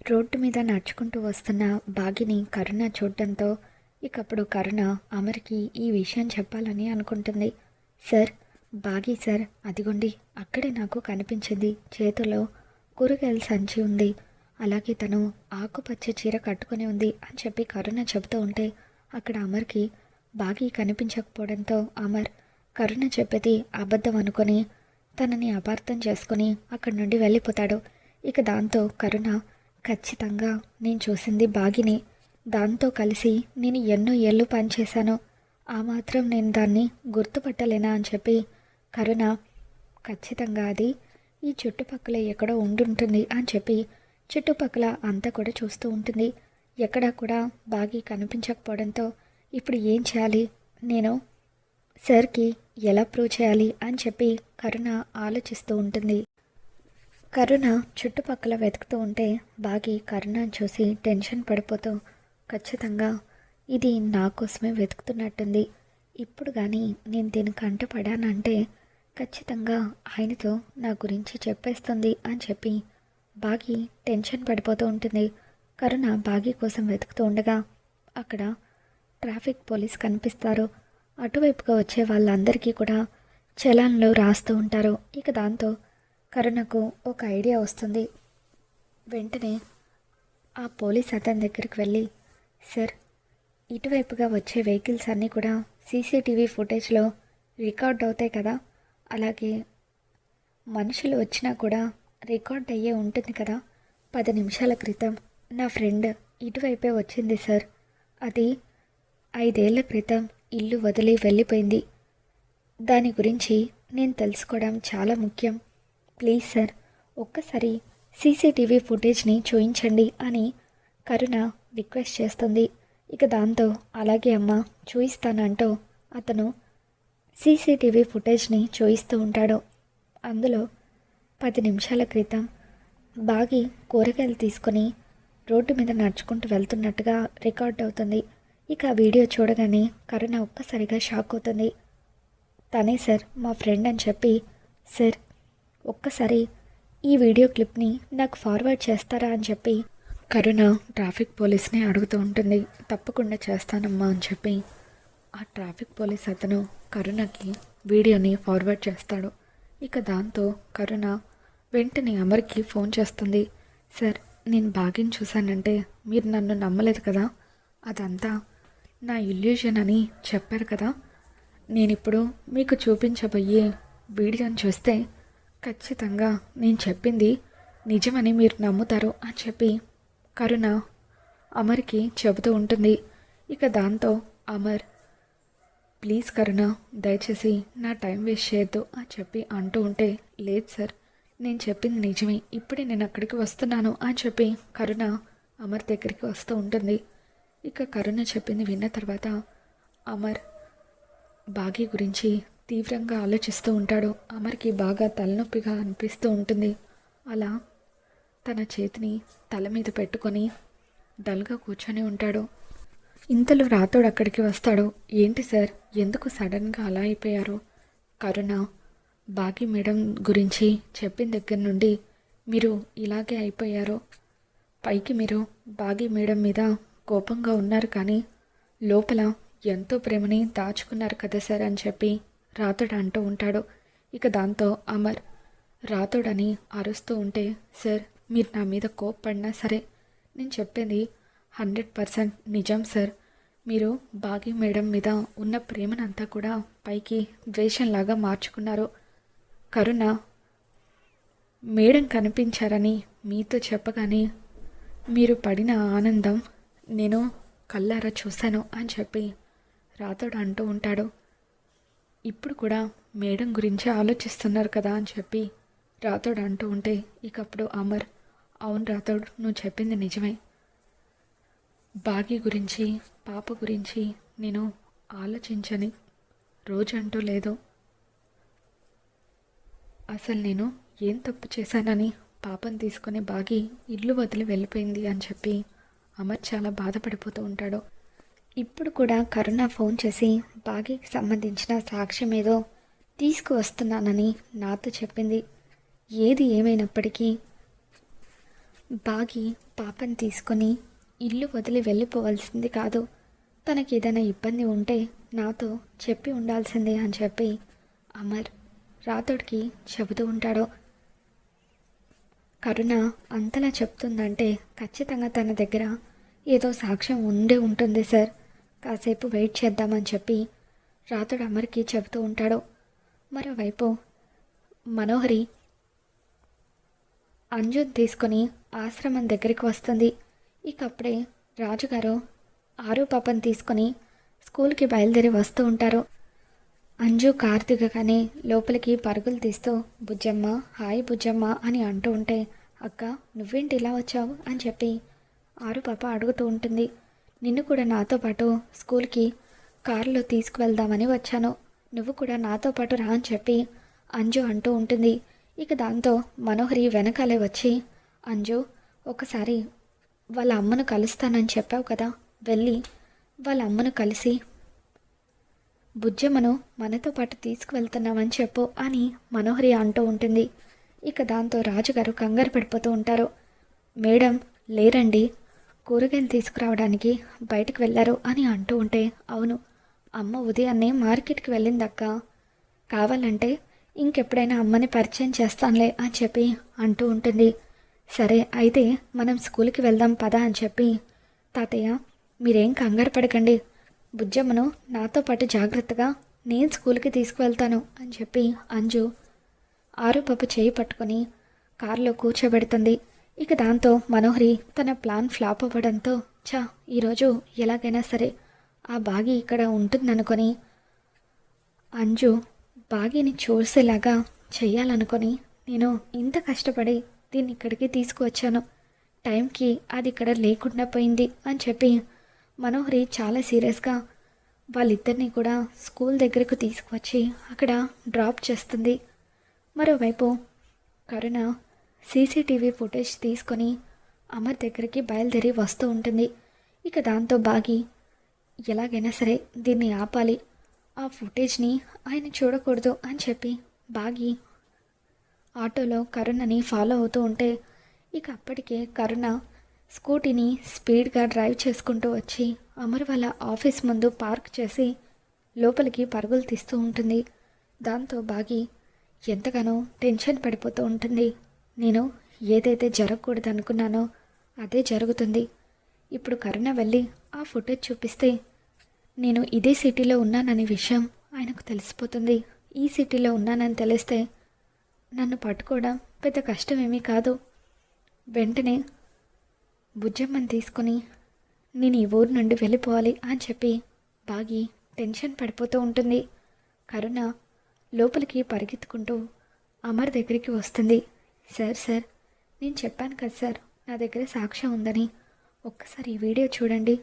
Road మీద నడుచుకుంటూ వస్తున్న బాగిని కరుణ చూడటంతో ఇకప్పుడు కరుణ అమర్కి ఈ విషయం చెప్పాలని అనుకుంటుంది. సార్, బాగి సార్, అదిగోండి అక్కడే నాకు కనిపించింది. చేతిలో కూరగాయల సంచి ఉంది, అలాగే తను ఆకుపచ్చ చీర కట్టుకొని ఉంది అని చెప్పి కరుణ చెబుతూ ఉంటే అక్కడ అమర్కి బాగి కనిపించకపోవడంతో అమర్ కరుణ చెప్పేది అబద్ధం అనుకొని తనని అపార్థం చేసుకొని అక్కడి నుండి వెళ్ళిపోతాడు. ఇక దాంతో కరుణ ఖచ్చితంగా నేను చూసింది బాగిని, దాంతో కలిసి నేను ఎన్నో ఏళ్ళు పనిచేశాను, ఆ మాత్రం నేను దాన్ని గుర్తుపట్టలేనా అని చెప్పి కరుణ ఖచ్చితంగా అది ఈ చుట్టుపక్కల ఎక్కడో ఉండుంటుంది అని చెప్పి చుట్టుపక్కల అంతా కూడా చూస్తూ ఉంటుంది. ఎక్కడా కూడా బాగి కనిపించకపోవడంతో ఇప్పుడు ఏం చేయాలి, నేను సార్కి ఎలా ప్రూవ్ చేయాలి అని చెప్పి కరుణ ఆలోచిస్తూ ఉంటుంది. కరుణ చుట్టుపక్కల వెతుకుతూ ఉంటే బాగి కరుణను చూసి టెన్షన్ పడిపోతూ ఖచ్చితంగా ఇది నా కోసమే వెతుకుతున్నట్టుంది, ఇప్పుడు కానీ నేను దీని కంటపడానంటే ఖచ్చితంగా ఆయనతో నా గురించి చెప్పేస్తుంది అని చెప్పి బాగి టెన్షన్ పడిపోతూ ఉంటుంది. కరుణ బాగి కోసం వెతుకుతూ ఉండగా అక్కడ ట్రాఫిక్ పోలీస్ కనిపిస్తారు. అటువైపుగా వచ్చే వాళ్ళందరికీ కూడా చలాన్లు రాస్తూ ఉంటారు. ఇక దాంతో కరుణకు ఒక ఐడియా వస్తుంది. వెంటనే ఆ పోలీస్ అతని దగ్గరికి వెళ్ళి, సార్, ఇటువైపుగా వచ్చే వెహికల్స్ అన్నీ కూడా సీసీటీవీ ఫుటేజ్లో రికార్డ్ అవుతాయి కదా, అలాగే మనుషులు వచ్చినా కూడా రికార్డ్ అయ్యే ఉంటుంది కదా. 10 నిమిషాల క్రితం నా ఫ్రెండ్ ఇటువైపే వచ్చింది సార్, అది 5 ఏళ్ల క్రితం ఇల్లు వదిలి వెళ్ళిపోయింది, దాని గురించి నేను తెలుసుకోవడం చాలా ముఖ్యం, ప్లీజ్ సార్ ఒక్కసారి సీసీటీవీ ఫుటేజ్ని చూయించండి అని కరుణ రిక్వెస్ట్ చేస్తుంది. ఇక దాంతో అలాగే అమ్మ చూయిస్తానంటూ అతను సీసీటీవీ ఫుటేజ్ని చూయిస్తూ ఉంటాడు. అందులో 10 నిమిషాల క్రితం బాగి కూరగాయలు తీసుకొని రోడ్డు మీద నడుచుకుంటూ వెళ్తున్నట్టుగా రికార్డ్ అవుతుంది. ఇక ఆ వీడియో చూడగానే కరుణ ఒక్కసారిగా షాక్ అవుతుంది. తనే సార్ మా ఫ్రెండ్ అని చెప్పి, సార్ ఒక్కసారి ఈ వీడియో క్లిప్ని నాకు ఫార్వర్డ్ చేస్తారా అని చెప్పి కరుణ ట్రాఫిక్ పోలీస్ని అడుగుతూ ఉంటుంది. తప్పకుండా చేస్తానమ్మా అని చెప్పి ఆ ట్రాఫిక్ పోలీస్ అతను కరుణకి వీడియోని ఫార్వర్డ్ చేస్తాడు. ఇక దాంతో కరుణ వెంటనే అమర్కి ఫోన్ చేస్తుంది. సార్, నేను బాగిని చూశానంటే మీరు నన్ను నమ్మలేదు కదా, అదంతా నా ఇల్యూషన్ అని చెప్పారు కదా, నేనిప్పుడు మీకు చూపించబోయే వీడియోని చూస్తే ఖచ్చితంగా నేను చెప్పింది నిజమని మీరు నమ్ముతారు అని చెప్పి కరుణ అమర్కి చెబుతూ ఉంటుంది. ఇక దాంతో అమర్, ప్లీజ్ కరుణ దయచేసి నా టైం వేస్ట్ చేయొద్దు అని చెప్పి అంటూ ఉంటే, లేదు సార్ నేను చెప్పింది నిజమే, ఇప్పుడే నేను అక్కడికి వస్తున్నాను అని చెప్పి కరుణ అమర్ దగ్గరికి వస్తూ ఉంటుంది. ఇక కరుణ చెప్పింది విన్న తర్వాత అమర్ బాగి గురించి తీవ్రంగా ఆలోచిస్తూ ఉంటాడు. అమర్కి బాగా తలనొప్పిగా అనిపిస్తూ ఉంటుంది. అలా తన చేతిని తల మీద పెట్టుకొని డల్గా కూర్చొని ఉంటాడు. ఇంతలో రాతోడు అక్కడికి వస్తాడు. ఏంటి సార్, ఎందుకు సడన్గా అలా అయిపోయారు? కరుణ బాగి మేడం గురించి చెప్పిన దగ్గర నుండి మీరు ఇలాగే అయిపోయారు, పైకి మీరు బాగి మేడం మీద కోపంగా ఉన్నారు కానీ లోపల ఎంతో ప్రేమని దాచుకున్నారు కదా సార్ అని చెప్పి రాతోడు అంటూ ఉంటాడు. ఇక దాంతో అమర్ రాతోడని అరుస్తూ ఉంటే, సార్ మీరు నా మీద కోప్పడినా సరే నేను చెప్పేది 100% నిజం సార్, మీరు బాగి మేడం మీద ఉన్న ప్రేమనంతా కూడా పైకి ద్వేషంలాగా మార్చుకున్నారు. కరుణ మేడం కనిపించారని మీతో చెప్పగానే మీరు పడిన ఆనందం నేను కళ్ళారా చూశాను అని చెప్పి రాతోడు అంటూ ఉంటాడు. ఇప్పుడు కూడా మేడం గురించి ఆలోచిస్తున్నారు కదా అని చెప్పి రాతోడు అంటూ ఉంటే ఇకప్పుడు అమర్, అవును రాతోడు నువ్వు చెప్పింది నిజమే, బాగి గురించి పాప గురించి నేను ఆలోచించని రోజంటూ లేదు, అసలు నేను ఏం తప్పు చేశానని పాపను తీసుకొని బాగి ఇల్లు వదిలి వెళ్ళిపోయింది అని చెప్పి అమర్ చాలా బాధపడిపోతూ ఉంటాడు. ఇప్పుడు కూడా కరుణ ఫోన్ చేసి బాగీకి సంబంధించిన సాక్ష్యం ఏదో తీసుకువస్తున్నానని నాతో చెప్పింది. ఏది ఏమైనప్పటికీ బాగి పాపని తీసుకొని ఇల్లు వదిలి వెళ్ళిపోవాల్సింది కాదు. తనకి ఏదైనా ఇబ్బంది ఉంటే నాతో చెప్పి ఉండాల్సిందే అని చెప్పి అమర్ రాథోడ్కి చెబుతూ ఉంటాడు. కరుణ అంతలా చెప్తుందంటే ఖచ్చితంగా తన దగ్గర ఏదో సాక్ష్యం ఉండే ఉంటుంది సార్. కాసేపు వెయిట్ చేద్దామని చెప్పి రాథోడ్ అమర్కి చెబుతూ ఉంటాడు. మరోవైపు మనోహరి అంజుని తీసుకొని ఆశ్రమం దగ్గరికి వస్తుంది. ఇక అప్పుడే రాజుగారు ఆరో పాపని తీసుకొని స్కూల్కి బయలుదేరి వస్తూ ఉంటారు. అంజు కారు దిగగానే లోపలికి పరుగులు తీస్తూ బుజ్జమ్మ, హాయ్ బుజ్జమ్మ అని అంటూ ఉంటే, అక్క నువ్వేంటి ఇలా వచ్చావు అని చెప్పి ఆరు పాప అడుగుతూ ఉంటుంది. నిన్ను కూడా నాతో పాటు స్కూల్కి కారులో తీసుకువెళ్దామని వచ్చాను, నువ్వు కూడా నాతో పాటు రా అని చెప్పి అంజు అంటూ ఉంటుంది. ఇక దాంతో మనోహరి వెనకాలే వచ్చి, అంజు ఒకసారి వాళ్ళ అమ్మను కలుస్తానని చెప్పావు కదా, వెళ్ళి వాళ్ళ అమ్మను కలిసి బుజ్జమ్మను మనతో పాటు తీసుకువెళ్తున్నామని చెప్పు అని మనోహరి అంటూ ఉంటుంది. ఇక దాంతో రాజుగారు కంగారు పడిపోతూ ఉంటారు. మేడం లేరండి, కూరగాయలు తీసుకురావడానికి బయటకు వెళ్ళారు అని అంటూ ఉంటే, అవును అమ్మ ఉదయాన్నే మార్కెట్కి వెళ్ళిందక్క, కావాలంటే ఇంకెప్పుడైనా అమ్మని పరిచయం చేస్తానులే అని చెప్పి అంటూ ఉంటుంది. సరే అయితే మనం స్కూల్కి వెళ్దాం పదా అని చెప్పి, తాతయ్య మీరేం కంగారు పడకండి, బుజ్జమ్మను నాతో పాటు జాగ్రత్తగా నేను స్కూల్కి తీసుకువెళ్తాను అని చెప్పి అంజు ఆరు పాప చేయి పట్టుకొని కారులో కూర్చోబెడుతుంది. ఇక దాంతో మనోహరి తన ప్లాన్ ఫ్లాప్ అవ్వడంతో ఈరోజు ఎలాగైనా సరే ఆ బాగి ఇక్కడ ఉంటుందనుకొని అంజు బాగిని చూసేలాగా చెయ్యాలనుకొని, నేను ఇంత కష్టపడి దీన్ని ఇక్కడికి తీసుకువచ్చాను, టైంకి అది ఇక్కడ లేకుండా పోయింది అని చెప్పి మనోహరి చాలా సీరియస్గా వాళ్ళిద్దరినీ కూడా స్కూల్ దగ్గరకు తీసుకువచ్చి అక్కడ డ్రాప్ చేస్తుంది. మరోవైపు కరుణ సీసీటీవీ ఫుటేజ్ తీసుకొని అమర్ దగ్గరికి బయలుదేరి వస్తూ ఉంటుంది. ఇక దాంతో బాగి ఎలాగైనా సరే దీన్ని ఆపాలి, ఆ ఫుటేజ్ని ఆయన చూడకూడదు అని చెప్పి బాగి ఆటోలో కరుణని ఫాలో అవుతూ ఉంటే, ఇక అప్పటికే కరుణ స్కూటీని స్పీడ్గా డ్రైవ్ చేసుకుంటూ వచ్చి అమర్ వాళ్ళ ఆఫీస్ ముందు పార్క్ చేసి లోపలికి పరుగులు తీస్తూ ఉంటుంది. దాంతో బాగి ఎంతగానో టెన్షన్ పడిపోతూ ఉంటుంది. నేను ఏదైతే జరగకూడదు అనుకున్నానో అదే జరుగుతుంది. ఇప్పుడు కరుణ వెళ్ళి ఆ ఫుటేజ్ చూపిస్తే నేను ఇదే సిటీలో ఉన్నాననే విషయం ఆయనకు తెలిసిపోతుంది. ఈ సిటీలో ఉన్నానని తెలిస్తే నన్ను పట్టుకోవడం పెద్ద కష్టమేమీ కాదు. వెంటనే బుజ్జమ్మని తీసుకొని నేను ఈ ఊరు నుండి వెళ్ళిపోవాలి అని చెప్పి బాగి టెన్షన్ పడిపోతూ ఉంటుంది. కరుణ లోపలికి పరిగెత్తుకుంటూ అమర్ దగ్గరికి వస్తుంది. సార్ నేను చెప్పాను కదా సార్, నా దగ్గర సాక్ష్యం ఉందని, ఒక్కసారి ఈ వీడియో చూడండి.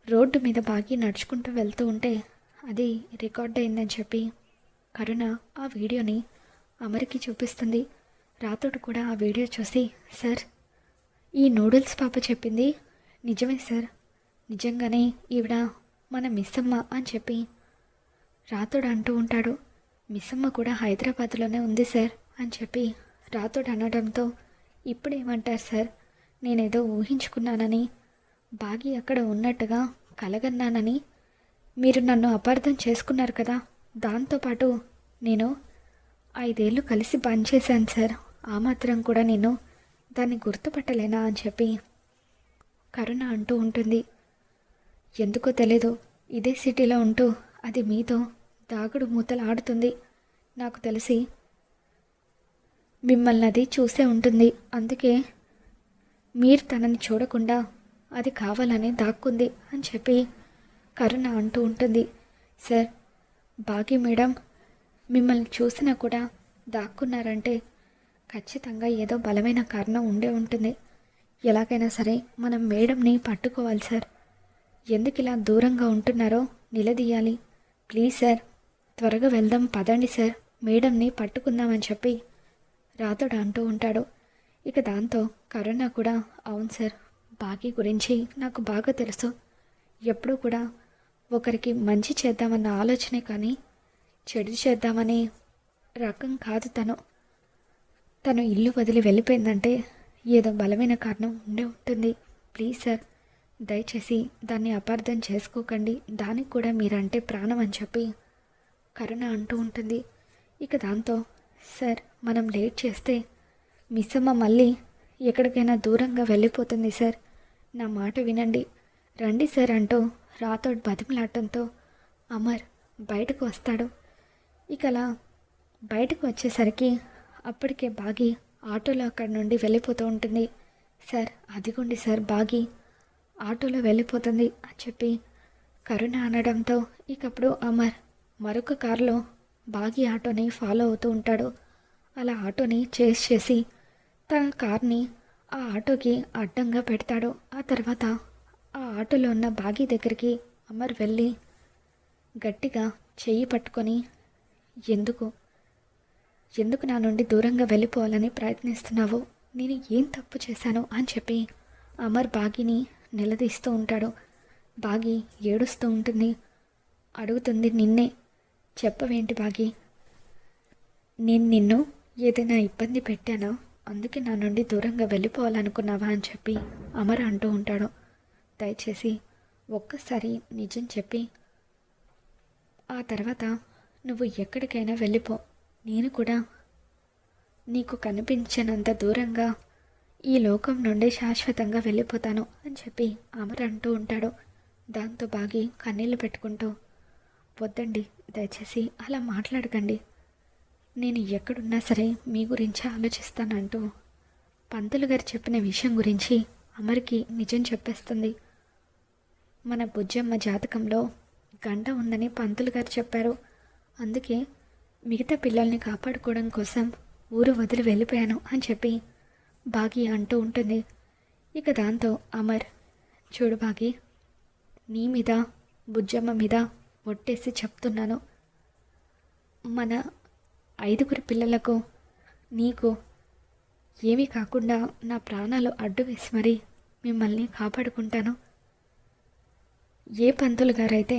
రోడ్డు మీద బాగి నడుచుకుంటూ వెళ్తూ ఉంటే అది రికార్డ్ అయిందని చెప్పి కరుణ ఆ వీడియోని అమర్కి చూపిస్తుంది. రాతోడు కూడా ఆ వీడియో చూసి, సార్ ఈ నూడిల్స్ పాప చెప్పింది నిజమే సార్, నిజంగానే ఈవిడ మన మిస్సమ్మ అని చెప్పి రాతోడు అంటూ ఉంటాడు. మిస్సమ్మ కూడా హైదరాబాద్లోనే ఉంది సార్ అని చెప్పి రాతోడు అనడంతో, ఇప్పుడు ఏమంటారు సార్, నేనేదో ఊహించుకున్నానని, బాగి అక్కడ ఉన్నట్టుగా కలగన్నానని మీరు నన్ను అపార్థం చేసుకున్నారు కదా, దాంతోపాటు నేను 5 ఏళ్ళు కలిసి పనిచేశాను సార్, ఆ మాత్రం కూడా నేను దాన్ని గుర్తుపట్టలేనా అని చెప్పి కరుణ అంటూ ఉంటుంది. ఎందుకో తెలీదు, ఇదే సిటీలో ఉంటూ అది మీతో దాగుడు మూతలు ఆడుతుంది. నాకు తెలిసి మిమ్మల్ని అది చూసే ఉంటుంది, అందుకే మీరు తనని చూడకుండా అది కావాలని దాక్కుంది అని చెప్పి కరుణ అంటూ ఉంటుంది. సార్ బాగి మేడం మిమ్మల్ని చూసినా కూడా దాక్కున్నారంటే ఖచ్చితంగా ఏదో బలమైన కారణం ఉండే ఉంటుంది. ఎలాగైనా సరే మనం మేడంని పట్టుకోవాలి సార్, ఎందుకు ఇలా దూరంగా ఉంటున్నారో నిలదీయాలి, ప్లీజ్ సార్ త్వరగా వెళ్దాం పదండి సార్, మేడంని పట్టుకుందామని చెప్పి రాతోడు అంటూ ఉంటాడు. ఇక దాంతో కరుణ కూడా, అవును సార్ బాగి గురించి నాకు బాగా తెలుసు, ఎప్పుడూ కూడా ఒకరికి మంచి చేద్దామన్న ఆలోచనే కానీ చెడు చేద్దామనే రకం కాదు తను ఇల్లు వదిలి వెళ్ళిపోయిందంటే ఏదో బలమైన కారణం ఉండే ఉంటుంది. ప్లీజ్ సార్, దయచేసి దాన్ని అపార్థం చేసుకోకండి. దానికి కూడా మీరంటే ప్రాణం అని చెప్పి కరుణ అంటూ ఉంటుంది. ఇక దాంతో, సార్ మనం లేట్ చేస్తే మిస్సమ్మ మళ్ళీ ఎక్కడికైనా దూరంగా వెళ్ళిపోతుంది సార్. నా మాట వినండి, రండి సార్ అంటూ రాథోడ్ బతిమలాడటంతో అమర్ బయటకు వస్తాడు. ఇక అలా బయటకు వచ్చేసరికి అప్పటికే బాగి ఆటోలో అక్కడి నుండి వెళ్ళిపోతూ ఉంటుంది. సార్ అదిగోండి సార్, బాగి ఆటోలో వెళ్ళిపోతుంది అని చెప్పి కరుణ అనడంతో ఇకప్పుడు అమర్ మరొక కారులో బాగి ఆటోని ఫాలో అవుతూ ఉంటాడు. అలా ఆటోని చేస్ చేసి తన కార్ని ఆ ఆటోకి అడ్డంగా పెడతాడు. ఆ తర్వాత ఆ ఆటోలో ఉన్న బాగి దగ్గరికి అమర్ వెళ్ళి గట్టిగా చెయ్యి పట్టుకొని, ఎందుకు ఎందుకు నా నుండి దూరంగా వెళ్ళిపోవాలని ప్రయత్నిస్తున్నావు? నేను ఏం తప్పు చేశాను అని చెప్పి అమర్ బాగిని నిలదీస్తూ ఉంటాడు. బాగి ఏడుస్తూ ఉంటుంది. అడుగుతుంది, నిన్నే. చెప్పవేంటి బాగి? నేను నిన్ను ఏదైనా ఇబ్బంది పెట్టానా? అందుకే నా నుండి దూరంగా వెళ్ళిపోవాలనుకున్నావా అని చెప్పి అమర్ అంటూ ఉంటాడు. దయచేసి ఒక్కసారి నిజం చెప్పి ఆ తర్వాత నువ్వు ఎక్కడికైనా వెళ్ళిపో. నేను కూడా నీకు కనిపించినంత దూరంగా ఈ లోకం నుండి శాశ్వతంగా వెళ్ళిపోతాను అని చెప్పి అమర్ అంటూ ఉంటాడు. దాంతో బాగి కన్నీళ్లు పెట్టుకుంటూ, వద్దండి, దయచేసి అలా మాట్లాడకండి. నేను ఎక్కడున్నా సరే మీ గురించి ఆలోచిస్తానంటూ పంతులు గారు చెప్పిన విషయం గురించి అమర్కి నిజం చెప్పేస్తుంది. మన బుజ్జమ్మ జాతకంలో గండ ఉందని పంతులు గారు చెప్పారు. అందుకే మిగతా పిల్లల్ని కాపాడుకోవడం కోసం ఊరు వదిలి వెళ్ళిపోయాను అని చెప్పి బాగి అంటూ ఉంటుంది. ఇక దాంతో అమర్, చూడు బాగి, నీ మీద బుజ్జమ్మ మీద ఒట్టేసి చెప్తున్నాను, మన 5 పిల్లలకు నీకు ఏమీ కాకుండా నా ప్రాణాలు అడ్డు వేసి మరీ మిమ్మల్ని కాపాడుకుంటాను. ఏ పంతులు గారైతే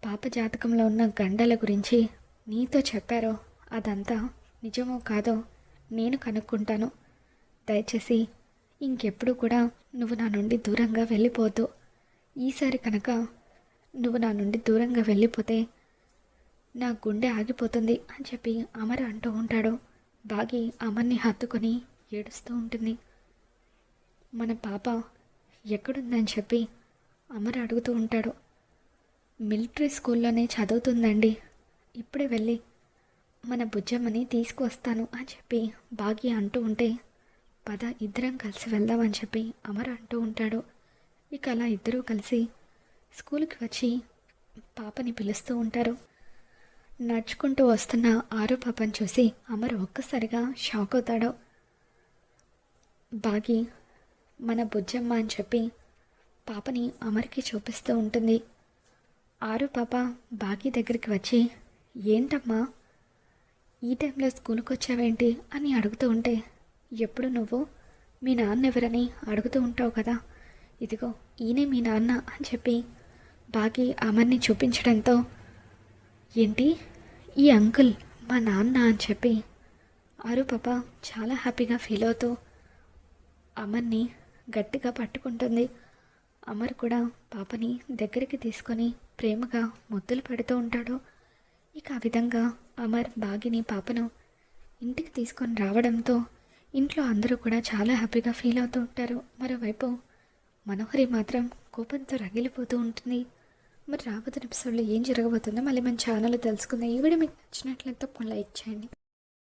పాప జాతకంలో ఉన్న గండల గురించి నీతో చెప్పారో అదంతా నిజమో కాదో నేను కనుక్కుంటాను. దయచేసి ఇంకెప్పుడు కూడా నువ్వు నా నుండి దూరంగా వెళ్ళిపోవద్దు. ఈసారి కనుక నువ్వు నా నుండి దూరంగా వెళ్ళిపోతే నా గుండె ఆగిపోతుంది అని చెప్పి అమర్ అంటూ ఉంటాడు. బాగి అమర్ని హత్తుకొని ఏడుస్తూ ఉంటుంది. మన పాప ఎక్కడుందని చెప్పి అమర్ అడుగుతూ ఉంటాడు. మిలిటరీ స్కూల్లోనే చదువుతుందండి, ఇప్పుడే వెళ్ళి మన బుజ్జమ్మని తీసుకువస్తాను అని చెప్పి బాగి అంటూ ఉంటే, పద ఇద్దరం కలిసి వెళ్దామని చెప్పి అమర్ అంటూ ఉంటాడు. ఇక అలా ఇద్దరూ కలిసి స్కూల్కి వచ్చి పాపని పిలుస్తూ ఉంటారు. నడుచుకుంటూ వస్తున్న ఆరో పాపని చూసి అమర్ ఒక్కసారిగా షాక్ అవుతాడు. బాగి మన బుజ్జమ్మ అని చెప్పి పాపని అమర్కి చూపిస్తూ ఉంటుంది. ఆరో పాప బాగి దగ్గరికి వచ్చి, ఏంటమ్మా ఈ టైంలో స్కూల్కి వచ్చావేంటి అని అడుగుతూ ఉంటే, ఎప్పుడు నువ్వు మీ నాన్న ఎవరని అడుగుతూ ఉంటావు కదా, ఇదిగో ఈయనే మీ నాన్న అని చెప్పి బాగి అమర్ని చూపించడంతో, ఏంటి ఈ అంకుల్ మా నాన్న అని చెప్పి ఆరు పాప చాలా హ్యాపీగా ఫీల్ అవుతూ అమర్ని గట్టిగా పట్టుకుంటుంది. అమర్ కూడా పాపని దగ్గరికి తీసుకొని ప్రేమగా ముద్దులు పెడుతూ ఉంటాడు. ఇక ఆ విధంగా అమర్ బాగిని పాపను ఇంటికి తీసుకొని రావడంతో ఇంట్లో అందరూ కూడా చాలా హ్యాపీగా ఫీల్ అవుతూ ఉంటారు. మరోవైపు మనోహరి మాత్రం కోపంతో రగిలిపోతూ ఉంటుంది. మరి రాబోతున్న ఎపిసోడ్లో ఏం జరగబోతుందో మళ్ళీ మన ఛానల్లో తెలుసుకుందాం. ఈ వీడియో మీకు నచ్చినట్లయితే లైక్ చేయండి.